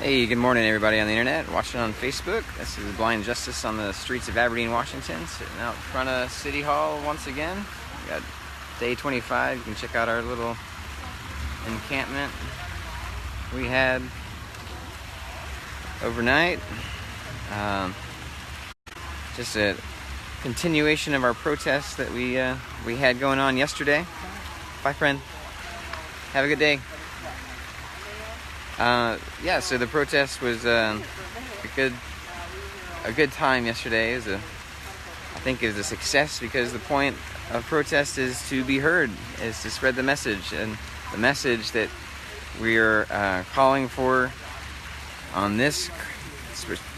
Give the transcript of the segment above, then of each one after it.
Hey, good morning everybody on the internet, watching on Facebook. This is Blind Justice on the streets of Aberdeen, Washington, sitting out in front of City Hall once again. We got day 25. You can check out our little encampment we had overnight. Just a continuation of our protest that we had going on yesterday. Bye, friend. Have a good day. Yeah, so the protest was a good time yesterday. I think it was a success because the point of protest is to be heard, is to spread the message, and the message that we are calling for on this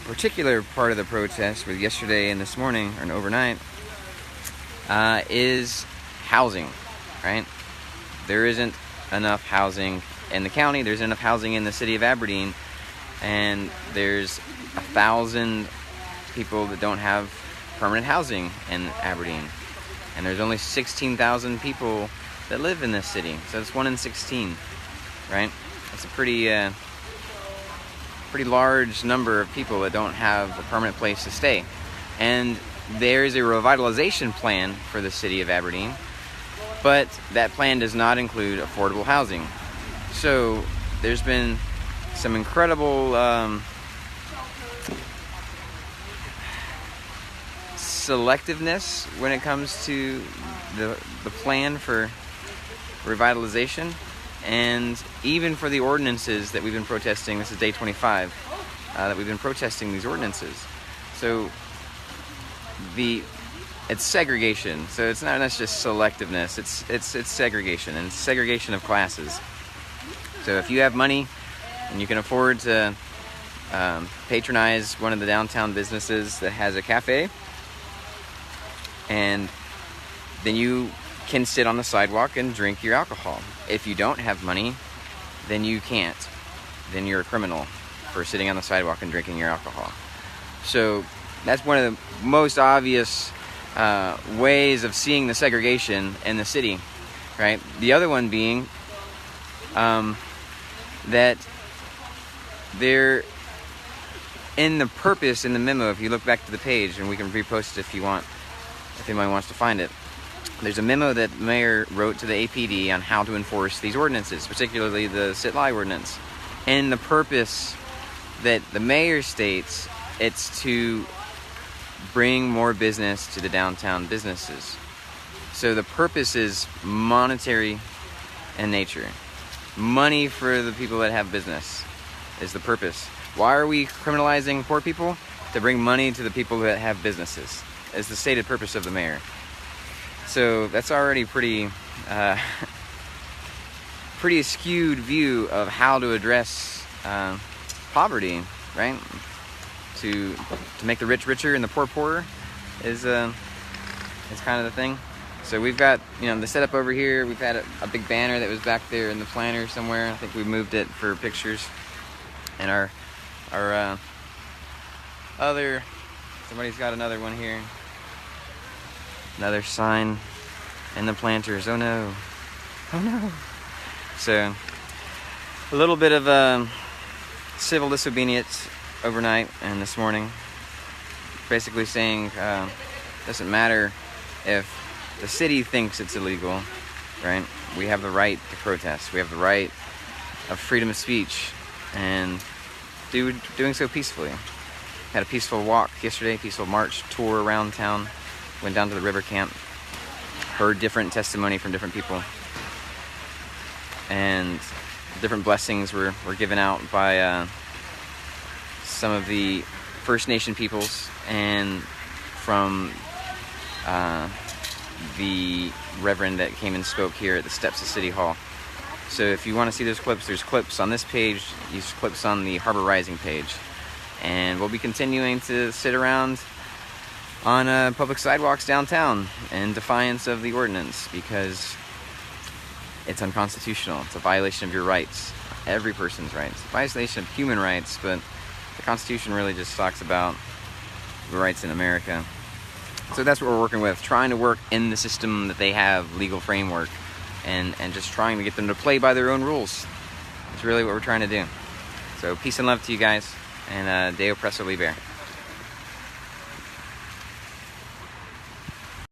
particular part of the protest, with yesterday and this morning and overnight, is housing. Right? There isn't enough housing in the county, there's enough housing in the city of Aberdeen, and there's 1,000 people that don't have permanent housing in Aberdeen, and there's only 16,000 people that live in this city, so it's 1 in 16, right? It's a pretty large number of people that don't have a permanent place to stay. And there's a revitalization plan for the city of Aberdeen, but that plan does not include affordable housing. So there's been some incredible selectiveness when it comes to the plan for revitalization, and even for the ordinances that we've been protesting. This is day 25 that we've been protesting these ordinances. So it's segregation. So it's not just selectiveness. It's segregation, and it's segregation of classes. So if you have money and you can afford to patronize one of the downtown businesses that has a cafe, and then you can sit on the sidewalk and drink your alcohol. If you don't have money, then you can't. Then you're a criminal for sitting on the sidewalk and drinking your alcohol. So that's one of the most obvious ways of seeing the segregation in the city, right? The other one being that they're in the purpose in the memo. If you look back to the page, and we can repost it if you want, if anyone wants to find it, there's a memo that the mayor wrote to the APD on how to enforce these ordinances, particularly the sit-lie ordinance. And the purpose that the mayor states, it's to bring more business to the downtown businesses. So the purpose is monetary in nature. Money for the people that have business is the purpose. Why are we criminalizing poor people? To bring money to the people that have businesses is the stated purpose of the mayor. So that's already pretty skewed view of how to address poverty, right? To make the rich richer and the poor poorer is kind of the thing. So we've got, the setup over here. We've had a big banner that was back there in the planter somewhere. I think we moved it for pictures. And our other, somebody's got another one here. Another sign in the planters. Oh no. Oh no. So a little bit of civil disobedience overnight and this morning. Basically saying doesn't matter if the city thinks it's illegal, right? We have the right to protest. We have the right of freedom of speech, and doing so peacefully. Had a peaceful walk yesterday, peaceful march, tour around town. Went down to the river camp. Heard different testimony from different people. And different blessings were given out by some of the First Nation peoples, and from the reverend that came and spoke here at the steps of City Hall. So if you want to see those clips, there's clips on this page, there's clips on the Harbor Rising page. And we'll be continuing to sit around on public sidewalks downtown in defiance of the ordinance, because it's unconstitutional. It's a violation of your rights, every person's rights. It's a violation of human rights, but the Constitution really just talks about the rights in America. So that's what we're working with, trying to work in the system that they have, legal framework, and just trying to get them to play by their own rules. It's really what we're trying to do. So peace and love to you guys, and Deo Presso Liber.